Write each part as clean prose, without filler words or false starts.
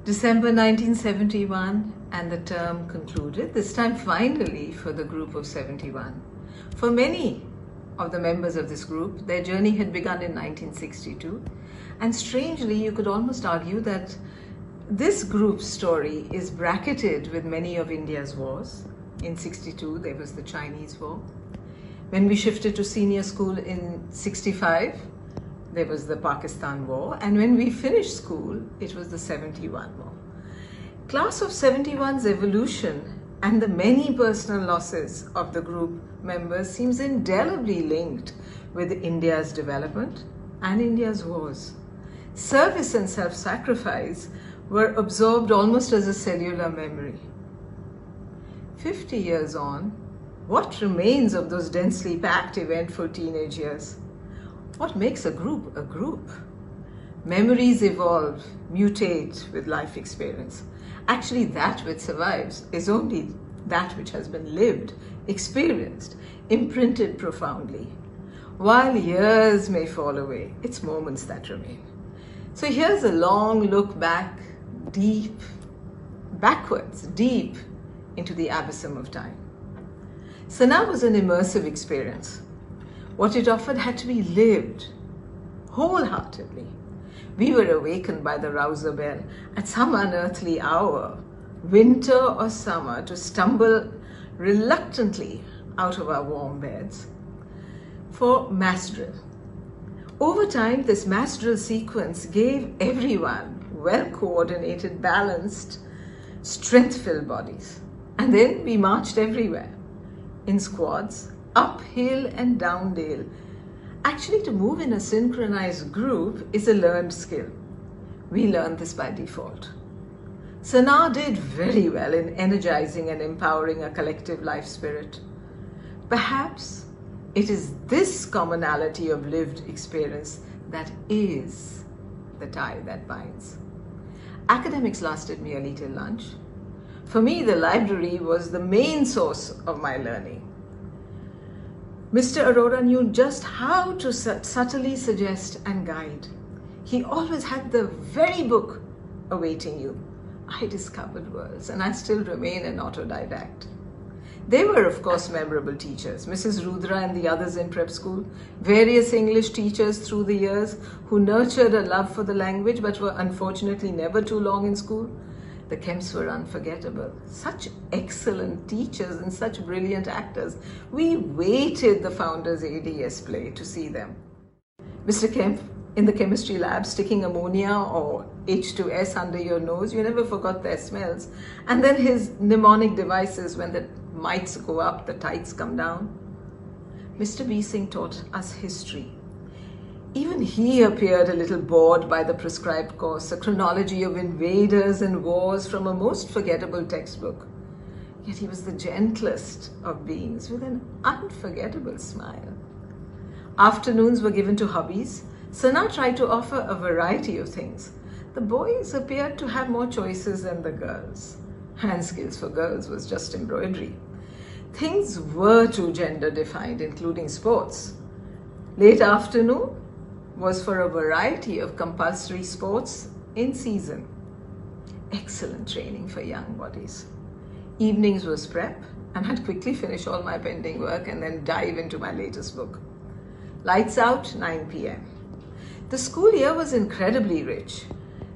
December 1971, and the term concluded, this time finally for the group of 71. For many of the members of this group, their journey had begun in 1962, and strangely you could almost argue that this group's story is bracketed with many of India's wars. In 62 there was the Chinese War. When we shifted to senior school in 65, there was the Pakistan War, and when we finished school, it was the 71 War. Class of 71's evolution and the many personal losses of the group members seems indelibly linked with India's development and India's wars. Service and self-sacrifice were absorbed almost as a cellular memory. 50 years on, what remains of those densely packed, eventful teenage years? What makes a group a group? Memories evolve, mutate with life experience. Actually, that which survives is only that which has been lived, experienced, imprinted profoundly. While years may fall away, it's moments that remain. So here's a long look back, backwards, deep into the abysm of time. Sana was an immersive experience. What it offered had to be lived wholeheartedly. We were awakened by the rouser bell at some unearthly hour, winter or summer, to stumble reluctantly out of our warm beds for mass drill. Over time, this mass drill sequence gave everyone well-coordinated, balanced, strength-filled bodies. And then we marched everywhere, in squads, uphill and downdale. Actually, to move in a synchronized group is a learned skill. We learned this by default. Sana did very well in energizing and empowering a collective life spirit. Perhaps it is this commonality of lived experience that is the tie that binds. Academics lasted merely till lunch. For me, the library was the main source of my learning. Mr. Arora knew just how to subtly suggest and guide. He always had the very book awaiting you. I discovered worlds, and I still remain an autodidact. They were, of course, memorable teachers. Mrs. Rudra and the others in prep school, various English teachers through the years who nurtured a love for the language but were unfortunately never too long in school. The Kemps were unforgettable. Such excellent teachers and such brilliant actors. We waited the founders' ADS play to see them. Mr. Kemp in the chemistry lab sticking ammonia or H2S under your nose, you never forgot their smells. And then his mnemonic devices, when the mites go up, the tights come down. Mr. B. Singh taught us history. Even he appeared a little bored by the prescribed course, a chronology of invaders and wars from a most forgettable textbook. Yet he was the gentlest of beings with an unforgettable smile. Afternoons were given to hobbies. Sana tried to offer a variety of things. The boys appeared to have more choices than the girls. Hand skills for girls was just embroidery. Things were too gender defined, including sports. Late afternoon was for a variety of compulsory sports in season. Excellent training for young bodies. Evenings was prep, and I'd quickly finish all my pending work and then dive into my latest book. Lights out, 9 p.m. The school year was incredibly rich.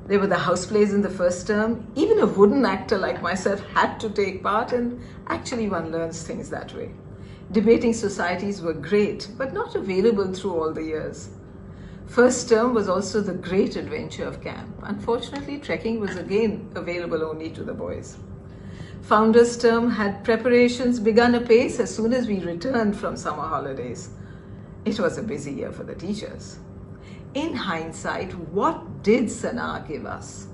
There were the house plays in the first term. Even a wooden actor like myself had to take part, and actually one learns things that way. Debating societies were great, but not available through all the years. First term was also the great adventure of camp. Unfortunately, trekking was again available only to the boys. Founders' term had preparations begun apace as soon as we returned from summer holidays. It was a busy year for the teachers. In hindsight, what did Sana give us?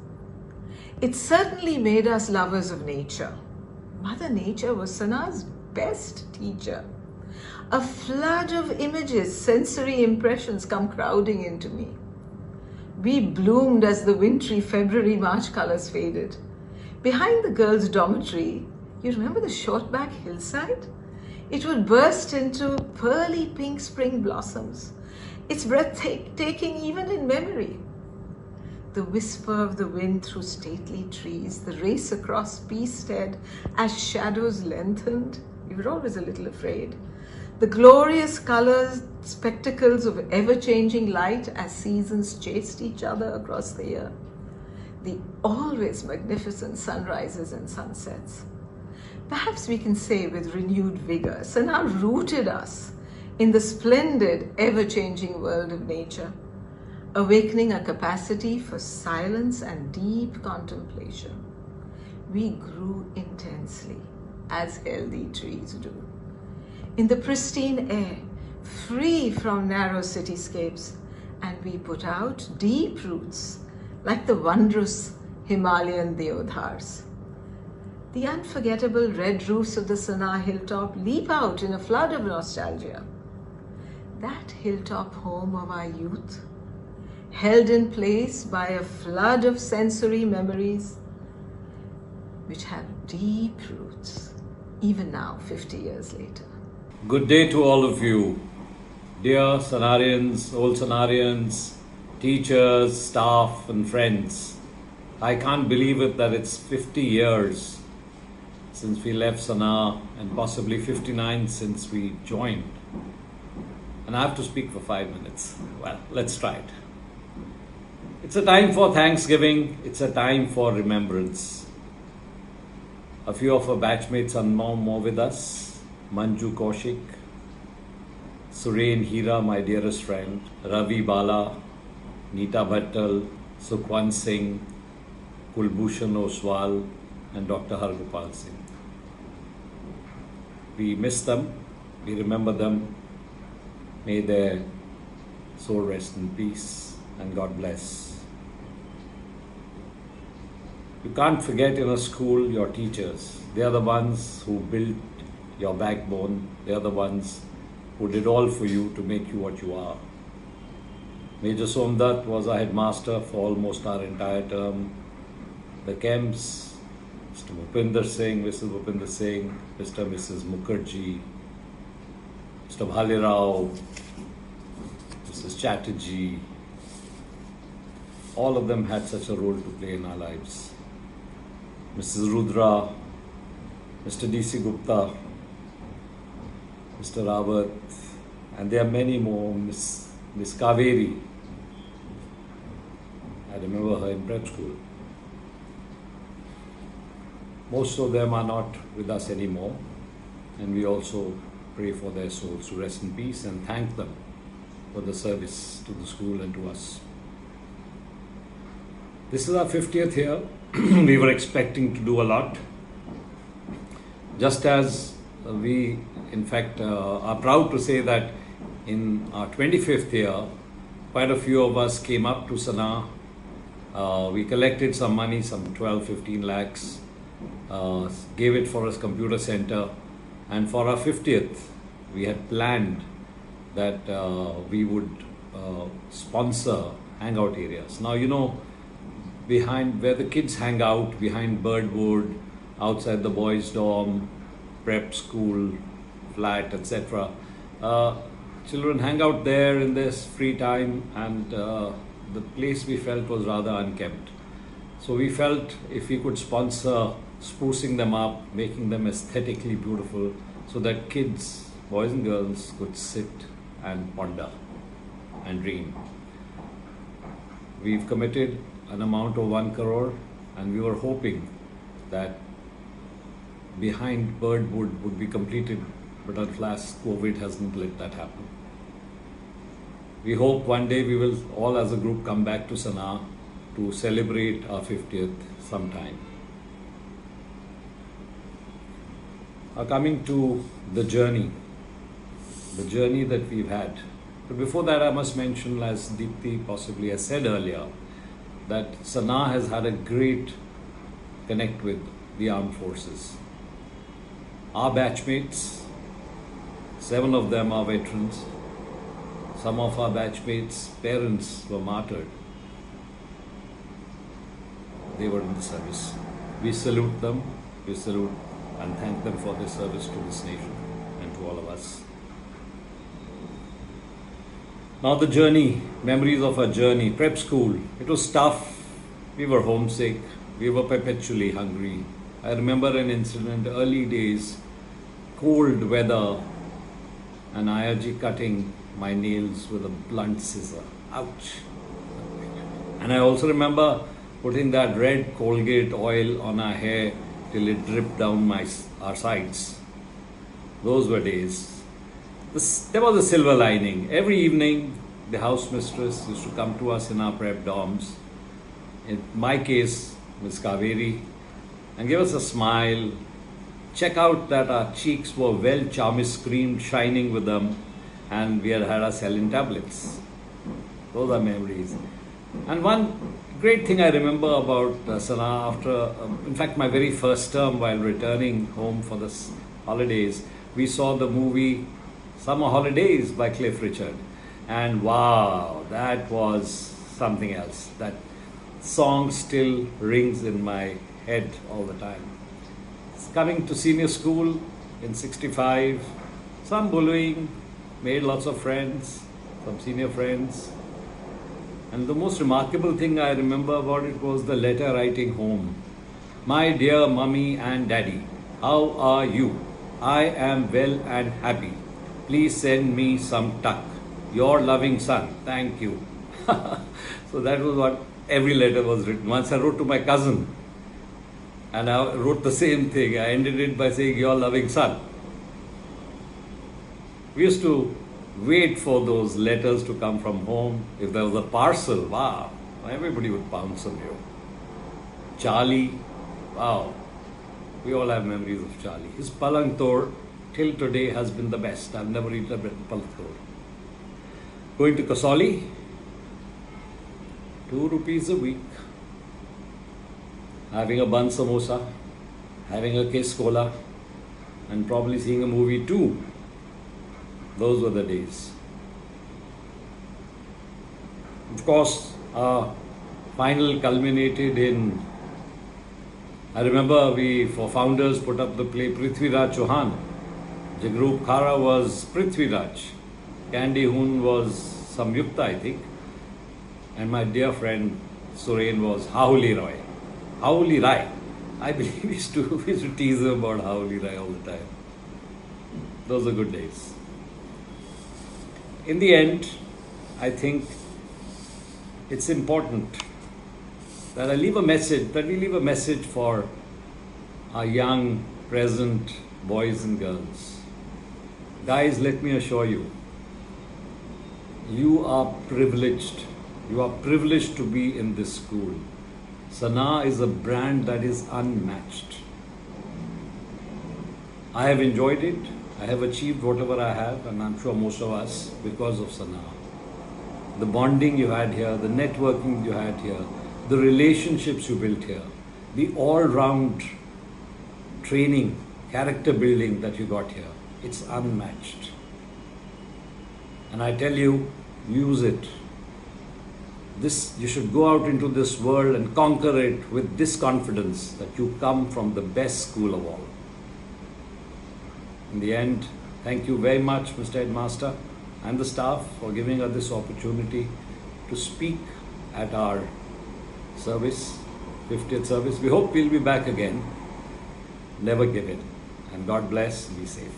It certainly made us lovers of nature. Mother Nature was Sana's best teacher. A flood of images, sensory impressions come crowding into me. We bloomed as the wintry February-March colors faded. Behind the girls' dormitory, you remember the short-back hillside? It would burst into pearly pink spring blossoms. It's breathtaking even in memory. the whisper of the wind through stately trees, the race across Peacehead as shadows lengthened. We were always a little afraid. The glorious colors, spectacles of ever-changing light as seasons chased each other across the year. The always magnificent sunrises and sunsets. Perhaps we can say with renewed vigor, Sanaa rooted us in the splendid, ever-changing world of nature, awakening a capacity for silence and deep contemplation. We grew intensely, as healthy trees do, in the pristine air, free from narrow cityscapes, and we put out deep roots like the wondrous Himalayan deodars. The unforgettable red roofs of the Sanaa hilltop leap out in a flood of nostalgia. That hilltop home of our youth, held in place by a flood of sensory memories which have deep roots, even now, 50 years later. Good day to all of you, dear Sanaarians, old Sanaarians, teachers, staff and friends. I can't believe it that it's 50 years since we left Sanaa and possibly 59 since we joined. And I have to speak for 5 minutes. Well, let's try it. It's a time for Thanksgiving. It's a time for remembrance. A few of our batchmates are no more with us. Manju Kaushik, Surain Hira, my dearest friend, Ravi Bala, Neeta Bhattal, Sukhwant Singh, Kulbhushan Oswal, and Dr. Hargopal Singh. We miss them, we remember them. May their soul rest in peace and God bless. You can't forget in a school your teachers. They are the ones who built your backbone. They are the ones who did all for you to make you what you are. Major Somdat was our headmaster for almost our entire term. The camps, Mr. Bhupinder Singh, Mrs. Bhupinder Singh, Mr. and Mrs. Mukherjee, Mr. Bhale Rao, Mrs. Chatterjee, all of them had such a role to play in our lives. Mrs. Rudra, Mr. D.C. Gupta, Mr. Rawat, and there are many more, Miss Kaveri. I remember her in prep school. Most of them are not with us anymore, and we also pray for their souls to rest in peace and thank them for the service to the school and to us. This is our 50th year. We were expecting to do a lot. Just as we, in fact, are proud to say that in our 25th year, quite a few of us came up to Sanaa. We collected some money, some 12-15 lakhs, gave it for a computer center, and for our 50th, we had planned that we would sponsor hangout areas. Now, you know, behind where the kids hang out, behind Birdwood, outside the boys' dorm, prep school, flat, etc. Children hang out there in this free time, and the place we felt was rather unkempt. So we felt if we could sponsor sprucing them up, making them aesthetically beautiful, so that kids, boys and girls, could sit and ponder and dream. We've committed an amount of 1 crore, and we were hoping that behind Birdwood would be completed, but alas, COVID hasn't let that happen. We hope one day we will all as a group come back to Sanaa to celebrate our 50th sometime. Coming to the journey that we've had. But before that, I must mention, as Deepthi possibly has said earlier, that Sanaa has had a great connect with the armed forces. Our batchmates, 7 of them are veterans. Some of our batchmates' parents were martyred. They were in the service. We salute them, we salute and thank them for their service to this nation and to all of us. Now the journey, memories of our journey, prep school. It was tough. We were homesick. We were perpetually hungry. I remember an incident, early days, cold weather, and Ayaji cutting my nails with a blunt scissor. Ouch! And I also remember putting that red Colgate oil on our hair till it dripped down our sides. Those were days. There was a silver lining. Every evening, the house mistress used to come to us in our prep dorms. In my case, Miss Kaveri, and give us a smile. Check out that our cheeks were well charmis-creamed, shining with them, and we had our saline tablets. Those are memories. And one great thing I remember about Sana after, in fact, my very first term while returning home for the holidays, we saw the movie Summer Holidays by Cliff Richard. And wow, that was something else. That song still rings in my head all the time. Coming to senior school in 65, some bullying, made lots of friends, some senior friends. And the most remarkable thing I remember about it was the letter writing home. My dear mummy and daddy, how are you? I am well and happy. Please send me some tuck. Your loving son. Thank you. So that was what every letter was written. Once I wrote to my cousin, and I wrote the same thing. I ended it by saying, your loving son. We used to wait for those letters to come from home. If there was a parcel, wow, everybody would pounce on you. Charlie, wow, we all have memories of Charlie. His palang tor till today has been the best. I've never eaten a palang tor. Going to Kasauli, 2 rupees a week. Having a bun samosa, having a kiss cola, and probably seeing a movie too. Those were the days. Of course, our final culminated in, I remember we, for founders, put up the play Prithviraj Chauhan. Jagrup Khara was Prithviraj. Candy Hoon was Samyukta, I think. And my dear friend Suren was Hahuli Roy. Hahuli Rai. I believe we used to tease him about Hahuli Rai all the time. Those are good days. In the end, I think it's important that we leave a message for our young, present boys and girls. Guys, let me assure you, you are privileged. You are privileged to be in this school. Sana is a brand that is unmatched. I have enjoyed it. I have achieved whatever I have, and I'm sure most of us, because of Sana. The bonding you had here, the networking you had here, the relationships you built here, the all-round training, character building that you got here, it's unmatched. And I tell you, use it. You should go out into this world and conquer it with this confidence that you come from the best school of all. In the end, thank you very much, Mr. Headmaster and the staff, for giving us this opportunity to speak at our service, 50th service. We hope we'll be back again. Never give in. And God bless. Be safe.